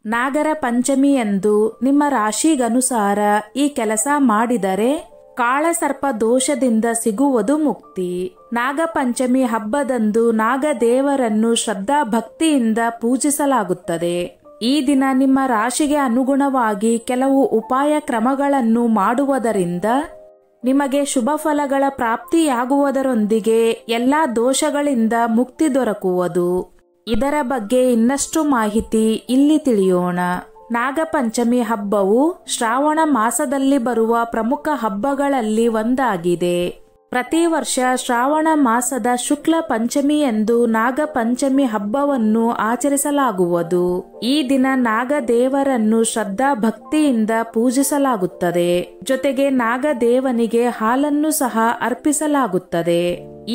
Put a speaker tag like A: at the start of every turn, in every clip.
A: ನಾಗರ ಪಂಚಮಿಯಂದು ನಿಮ್ಮ ರಾಶಿಗನುಸಾರ ಈ ಕೆಲಸ ಮಾಡಿದರೆ ಕಾಳಸರ್ಪ ದೋಷದಿಂದ ಸಿಗುವುದು ಮುಕ್ತಿ. ನಾಗಪಂಚಮಿ ಹಬ್ಬದಂದು ನಾಗದೇವರನ್ನು ಶ್ರದ್ಧಾ ಭಕ್ತಿಯಿಂದ ಪೂಜಿಸಲಾಗುತ್ತದೆ. ಈ ದಿನ ನಿಮ್ಮ ರಾಶಿಗೆ ಅನುಗುಣವಾಗಿ ಕೆಲವು ಉಪಾಯ ಕ್ರಮಗಳನ್ನು ಮಾಡುವುದರಿಂದ ನಿಮಗೆ ಶುಭ ಫಲಗಳ ಪ್ರಾಪ್ತಿಯಾಗುವುದರೊಂದಿಗೆ ಎಲ್ಲಾ ದೋಷಗಳಿಂದ ಮುಕ್ತಿ ದೊರಕುವುದು. ಇದರ ಬಗ್ಗೆ ಇನ್ನಷ್ಟು ಮಾಹಿತಿ ಇಲ್ಲಿ ತಿಳಿಯೋಣ. ನಾಗಪಂಚಮಿ ಹಬ್ಬವು ಶ್ರಾವಣ ಮಾಸದಲ್ಲಿ ಬರುವ ಪ್ರಮುಖ ಹಬ್ಬಗಳಲ್ಲಿ ಒಂದಾಗಿದೆ. ಪ್ರತಿ ವರ್ಷ ಶ್ರಾವಣ ಮಾಸದ ಶುಕ್ಲ ಪಂಚಮಿಯಂದು ನಾಗಪಂಚಮಿ ಹಬ್ಬವನ್ನು ಆಚರಿಸಲಾಗುವುದು. ಈ ದಿನ ನಾಗದೇವರನ್ನು ಶ್ರದ್ಧಾ ಭಕ್ತಿಯಿಂದ ಪೂಜಿಸಲಾಗುತ್ತದೆ. ಜೊತೆಗೆ ನಾಗದೇವನಿಗೆ ಹಾಲನ್ನು ಸಹ ಅರ್ಪಿಸಲಾಗುತ್ತದೆ.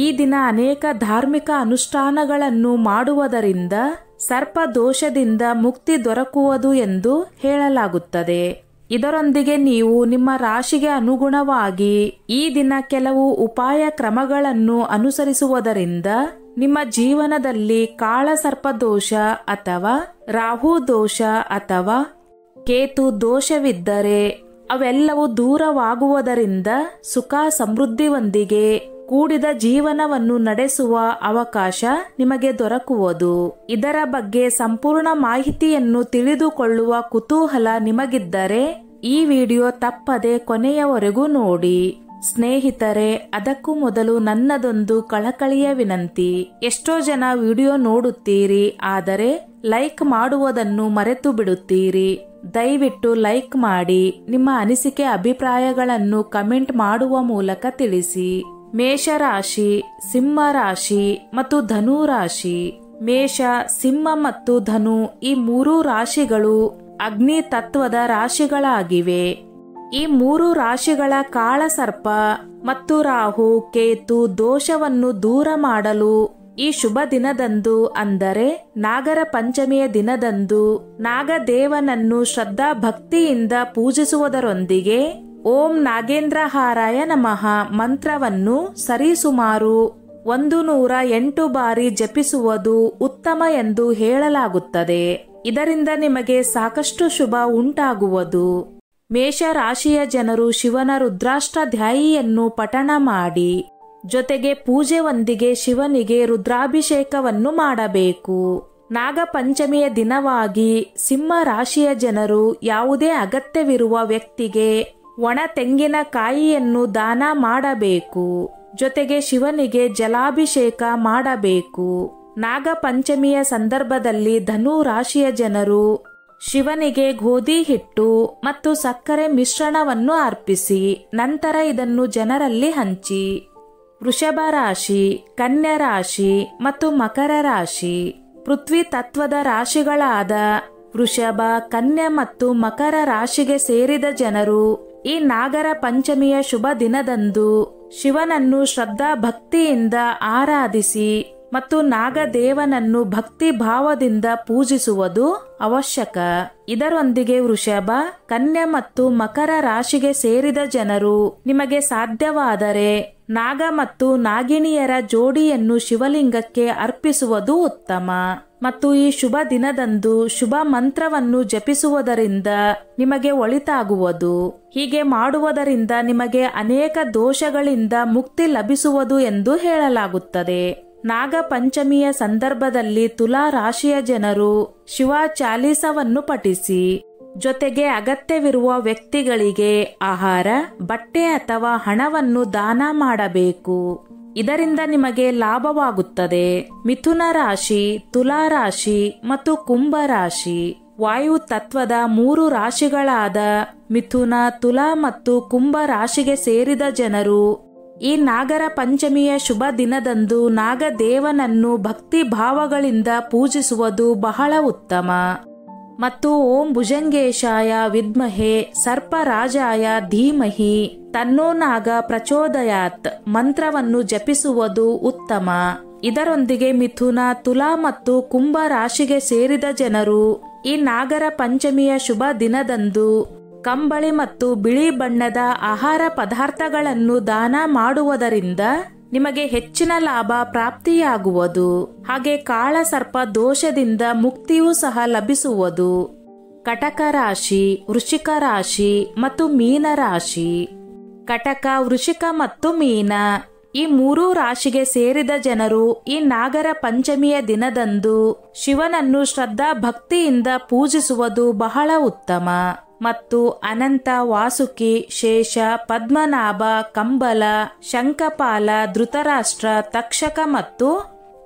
A: ಈ ದಿನ ಅನೇಕ ಧಾರ್ಮಿಕ ಅನುಷ್ಠಾನಗಳನ್ನು ಮಾಡುವುದರಿಂದ ಸರ್ಪ ದೋಷದಿಂದ ಮುಕ್ತಿ ದೊರಕುವುದು ಎಂದು ಹೇಳಲಾಗುತ್ತದೆ. ಇದರೊಂದಿಗೆ ನೀವು ನಿಮ್ಮ ರಾಶಿಗೆ ಅನುಗುಣವಾಗಿ ಈ ದಿನ ಕೆಲವು ಉಪಾಯ ಕ್ರಮಗಳನ್ನು ಅನುಸರಿಸುವುದರಿಂದ ನಿಮ್ಮ ಜೀವನದಲ್ಲಿ ಕಾಳಸರ್ಪ ದೋಷ ಅಥವಾ ರಾಹು ದೋಷ ಅಥವಾ ಕೇತು ದೋಷವಿದ್ದರೆ ಅವೆಲ್ಲವೂ ದೂರವಾಗುವುದರಿಂದ ಸುಖ ಸಮೃದ್ಧಿಯೊಂದಿಗೆ ಕೂಡಿದ ಜೀವನವನ್ನು ನಡೆಸುವ ಅವಕಾಶ ನಿಮಗೆ ದೊರಕುವುದು. ಇದರ ಬಗ್ಗೆ ಸಂಪೂರ್ಣ ಮಾಹಿತಿಯನ್ನು ತಿಳಿದುಕೊಳ್ಳುವ ಕುತೂಹಲ ನಿಮಗಿದ್ದರೆ ಈ ವಿಡಿಯೋ ತಪ್ಪದೆ ಕೊನೆಯವರೆಗೂ ನೋಡಿ. ಸ್ನೇಹಿತರೆ, ಅದಕ್ಕೂ ಮೊದಲು ನನ್ನದೊಂದು ಕಳಕಳಿಯ ವಿನಂತಿ. ಎಷ್ಟೋ ಜನ ವಿಡಿಯೋ ನೋಡುತ್ತೀರಿ, ಆದರೆ ಲೈಕ್ ಮಾಡುವುದನ್ನು ಮರೆತು ಬಿಡುತ್ತೀರಿ. ದಯವಿಟ್ಟು ಲೈಕ್ ಮಾಡಿ. ನಿಮ್ಮ ಅನಿಸಿಕೆ ಅಭಿಪ್ರಾಯಗಳನ್ನು ಕಮೆಂಟ್ ಮಾಡುವ ಮೂಲಕ ತಿಳಿಸಿ. ಮೇಷರಾಶಿ, ಸಿಂಹ ರಾಶಿ ಮತ್ತು ಧನು ರಾಶಿ. ಮೇಷ, ಸಿಂಹ ಮತ್ತು ಧನು ಈ ಮೂರು ರಾಶಿಗಳು ಅಗ್ನಿ ತತ್ವದ ರಾಶಿಗಳಾಗಿವೆ. ಈ ಮೂರು ರಾಶಿಗಳ ಕಾಳಸರ್ಪ ಮತ್ತು ರಾಹು ಕೇತು ದೋಷವನ್ನು ದೂರ ಮಾಡಲು ಈ ಶುಭ ದಿನದಂದು ಅಂದರೆ ನಾಗರ ಪಂಚಮಿಯ ದಿನದಂದು ನಾಗದೇವನನ್ನು ಶ್ರದ್ಧಾ ಭಕ್ತಿಯಿಂದ ಪೂಜಿಸುವುದರೊಂದಿಗೆ ಓಂ ನಾಗೇಂದ್ರಹಾರಾಯ ನಮಃ ಮಂತ್ರವನ್ನು ಸರಿಸುಮಾರು 108 ಬಾರಿ ಜಪಿಸುವುದು ಉತ್ತಮ ಎಂದು ಹೇಳಲಾಗುತ್ತದೆ. ಇದರಿಂದ ನಿಮಗೆ ಸಾಕಷ್ಟು ಶುಭ ಉಂಟಾಗುವುದು. ಮೇಷರಾಶಿಯ ಜನರು ಶಿವನ ರುದ್ರಾಷ್ಟಾಧ್ಯಾಯಿಯನ್ನು ಪಠಣ ಮಾಡಿ. ಜೊತೆಗೆ ಪೂಜೆಯೊಂದಿಗೆ ಶಿವನಿಗೆ ರುದ್ರಾಭಿಷೇಕವನ್ನು ಮಾಡಬೇಕು. ನಾಗಪಂಚಮಿಯ ದಿನವಾಗಿ ಸಿಂಹ ರಾಶಿಯ ಜನರು ಯಾವುದೇ ಅಗತ್ಯವಿರುವ ವ್ಯಕ್ತಿಗೆ ಒಣ ತೆಂಗಿನಕಾಯಿಯನ್ನು ದಾನ ಮಾಡಬೇಕು. ಜೊತೆಗೆ ಶಿವನಿಗೆ ಜಲಾಭಿಷೇಕ ಮಾಡಬೇಕು. ನಾಗಪಂಚಮಿಯ ಸಂದರ್ಭದಲ್ಲಿ ಧನು ರಾಶಿಯ ಜನರು ಶಿವನಿಗೆ ಗೋಧಿ ಹಿಟ್ಟು ಮತ್ತು ಸಕ್ಕರೆ ಮಿಶ್ರಣವನ್ನು ಅರ್ಪಿಸಿ ನಂತರ ಇದನ್ನು ಜನರಲ್ಲಿ ಹಂಚಿ. ವೃಷಭ ರಾಶಿ, ಕನ್ಯಾ ರಾಶಿ ಮತ್ತು ಮಕರ ರಾಶಿ. ಪೃಥ್ವಿ ತತ್ವದ ರಾಶಿಗಳಾದ ವೃಷಭ, ಕನ್ಯಾ ಮತ್ತು ಮಕರ ರಾಶಿಗೆ ಸೇರಿದ ಜನರು ಈ ನಾಗರ ಪಂಚಮಿಯ ಶುಭ ದಿನದಂದು ಶಿವನನ್ನು ಶ್ರದ್ಧಾ ಭಕ್ತಿಯಿಂದ ಆರಾಧಿಸಿ ಮತ್ತು ನಾಗದೇವನನ್ನು ಭಕ್ತಿ ಭಾವದಿಂದ ಪೂಜಿಸುವುದು ಅವಶ್ಯಕ. ಇದರೊಂದಿಗೆ ವೃಷಭ, ಕನ್ಯಾ ಮತ್ತು ಮಕರ ರಾಶಿಗೆ ಸೇರಿದ ಜನರು ನಿಮಗೆ ಸಾಧ್ಯವಾದರೆ ನಾಗ ಮತ್ತು ನಾಗಿಣಿಯರ ಜೋಡಿಯನ್ನು ಶಿವಲಿಂಗಕ್ಕೆ ಅರ್ಪಿಸುವುದು ಉತ್ತಮ. ಮತ್ತು ಈ ಶುಭ ದಿನದಂದು ಶುಭ ಮಂತ್ರವನ್ನು ಜಪಿಸುವುದರಿಂದ ನಿಮಗೆ ಒಳಿತಾಗುವುದು. ಹೀಗೆ ಮಾಡುವುದರಿಂದ ನಿಮಗೆ ಅನೇಕ ದೋಷಗಳಿಂದ ಮುಕ್ತಿ ಲಭಿಸುವುದು ಎಂದು ಹೇಳಲಾಗುತ್ತದೆ. ನಾಗ ಪಂಚಮಿಯ ಸಂದರ್ಭದಲ್ಲಿ ತುಲಾ ರಾಶಿಯ ಜನರು ಶಿವ ಚಾಲೀಸವನ್ನು ಪಠಿಸಿ. ಜೊತೆಗೆ ಅಗತ್ಯವಿರುವ ವ್ಯಕ್ತಿಗಳಿಗೆ ಆಹಾರ, ಬಟ್ಟೆ ಅಥವಾ ಹಣವನ್ನು ದಾನ ಮಾಡಬೇಕು. ಇದರಿಂದ ನಿಮಗೆ ಲಾಭವಾಗುತ್ತದೆ. ಮಿಥುನ ರಾಶಿ, ತುಲಾ ರಾಶಿ ಮತ್ತು ಕುಂಭ ರಾಶಿ. ವಾಯು ತತ್ವದ 3 ರಾಶಿಗಳಾದ ಮಿಥುನ, ತುಲಾ ಮತ್ತು ಕುಂಭ ರಾಶಿಗೆ ಸೇರಿದ ಜನರು ಈ ನಾಗರ ಪಂಚಮಿಯ ಶುಭ ದಿನದಂದು ನಾಗದೇವನನ್ನು ಭಕ್ತಿ ಭಾವಗಳಿಂದ ಪೂಜಿಸುವುದು ಬಹಳ ಉತ್ತಮ. ಮತ್ತು ಓಂ ಭುಜಂಗೇಶಾಯ ವಿದ್ಮಹೆ ಸರ್ಪರಾಜಾಯ ಧೀಮಹಿ ತನ್ನೋ ನಾಗ ಪ್ರಚೋದಯಾತ್ ಮಂತ್ರವನ್ನು ಜಪಿಸುವುದು ಉತ್ತಮ. ಇದರೊಂದಿಗೆ ಮಿಥುನ, ತುಲಾ ಮತ್ತು ಕುಂಭ ರಾಶಿಗೆ ಸೇರಿದ ಜನರು ಈ ನಾಗರ ಪಂಚಮಿಯ ಶುಭ ದಿನದಂದು ಕಂಬಳಿ ಮತ್ತು ಬಿಳಿ ಬಣ್ಣದ ಆಹಾರ ಪದಾರ್ಥಗಳನ್ನು ದಾನ ಮಾಡುವುದರಿಂದ ನಿಮಗೆ ಹೆಚ್ಚಿನ ಲಾಭ ಪ್ರಾಪ್ತಿಯಾಗುವುದು. ಹಾಗೆ ಕಾಳಸರ್ಪ ದೋಷದಿಂದ ಮುಕ್ತಿಯೂ ಸಹ ಲಭಿಸುವುದು. ಕಟಕ ರಾಶಿ, ವೃಶ್ಚಿಕ ರಾಶಿ ಮತ್ತು ಮೀನ ರಾಶಿ. ಕಟಕ, ವೃಶ್ಚಿಕ ಮತ್ತು ಮೀನ ಈ ಮೂರೂ ರಾಶಿಗೆ ಸೇರಿದ ಜನರು ಈ ನಾಗರ ಪಂಚಮಿಯ ದಿನದಂದು ಶಿವನನ್ನು ಶ್ರದ್ಧಾ ಭಕ್ತಿಯಿಂದ ಪೂಜಿಸುವುದು ಬಹಳ ಉತ್ತಮ. ಮತ್ತು ಅನಂತ, ವಾಸುಕಿ, ಶೇಷ, ಪದ್ಮನಾಭ, ಕಂಬಲ, ಶಂಖಪಾಲ, ಧೃತರಾಷ್ಟ್ರ, ತಕ್ಷಕ ಮತ್ತು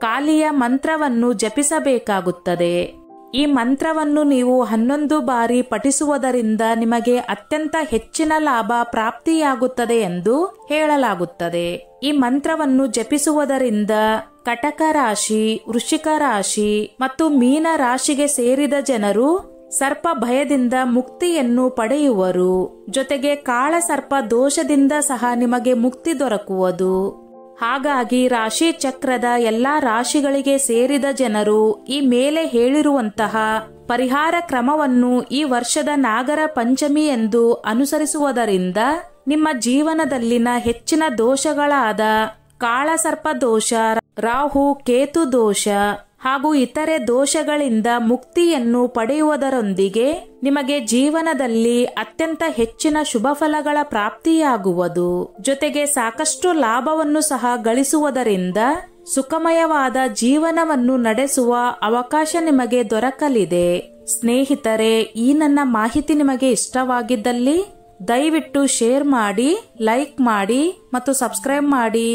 A: ಕಾಲಿಯ ಮಂತ್ರವನ್ನು ಜಪಿಸಬೇಕಾಗುತ್ತದೆ. ಈ ಮಂತ್ರವನ್ನು ನೀವು 11 ಬಾರಿ ಪಠಿಸುವುದರಿಂದ ನಿಮಗೆ ಅತ್ಯಂತ ಹೆಚ್ಚಿನ ಲಾಭ ಪ್ರಾಪ್ತಿಯಾಗುತ್ತದೆ ಎಂದು ಹೇಳಲಾಗುತ್ತದೆ. ಈ ಮಂತ್ರವನ್ನು ಜಪಿಸುವುದರಿಂದ ಕಟಕ ರಾಶಿ, ವೃಶ್ಚಿಕ ರಾಶಿ ಮತ್ತು ಮೀನ ರಾಶಿಗೆ ಸೇರಿದ ಜನರು ಸರ್ಪ ಭಯದಿಂದ ಮುಕ್ತಿಯನ್ನು ಪಡೆಯುವರು. ಜೊತೆಗೆ ಕಾಳ ಸರ್ಪ ದೋಷದಿಂದ ಸಹ ನಿಮಗೆ ಮುಕ್ತಿ ದೊರಕುವುದು. ಹಾಗಾಗಿ ರಾಶಿ ಚಕ್ರದ ಎಲ್ಲಾ ರಾಶಿಗಳಿಗೆ ಸೇರಿದ ಜನರು ಈ ಮೇಲೆ ಹೇಳಿರುವಂತಹ ಪರಿಹಾರ ಕ್ರಮವನ್ನು ಈ ವರ್ಷದ ನಾಗರ ಪಂಚಮಿ ಎಂದು ಅನುಸರಿಸುವುದರಿಂದ ನಿಮ್ಮ ಜೀವನದಲ್ಲಿನ ಹೆಚ್ಚಿನ ದೋಷಗಳಾದ ಕಾಳಸರ್ಪ ದೋಷ, ರಾಹು ಕೇತು ದೋಷ ಹಾಗೂ ಇತರೆ ದೋಷಗಳಿಂದ ಮುಕ್ತಿಯನ್ನು ಪಡೆಯುವುದರೊಂದಿಗೆ ನಿಮಗೆ ಜೀವನದಲ್ಲಿ ಅತ್ಯಂತ ಹೆಚ್ಚಿನ ಶುಭ ಫಲಗಳ ಪ್ರಾಪ್ತಿಯಾಗುವುದು. ಜೊತೆಗೆ ಸಾಕಷ್ಟು ಲಾಭವನ್ನು ಸಹ ಗಳಿಸುವುದರಿಂದ ಸುಖಮಯವಾದ ಜೀವನವನ್ನು ನಡೆಸುವ ಅವಕಾಶ ನಿಮಗೆ ದೊರಕಲಿದೆ. ಸ್ನೇಹಿತರೆ, ಈ ನನ್ನ ಮಾಹಿತಿ ನಿಮಗೆ ಇಷ್ಟವಾಗಿದ್ದಲ್ಲಿ ದಯವಿಟ್ಟು ಶೇರ್ ಮಾಡಿ, ಲೈಕ್ ಮಾಡಿ ಮತ್ತು ಸಬ್ಸ್ಕ್ರೈಬ್ ಮಾಡಿ.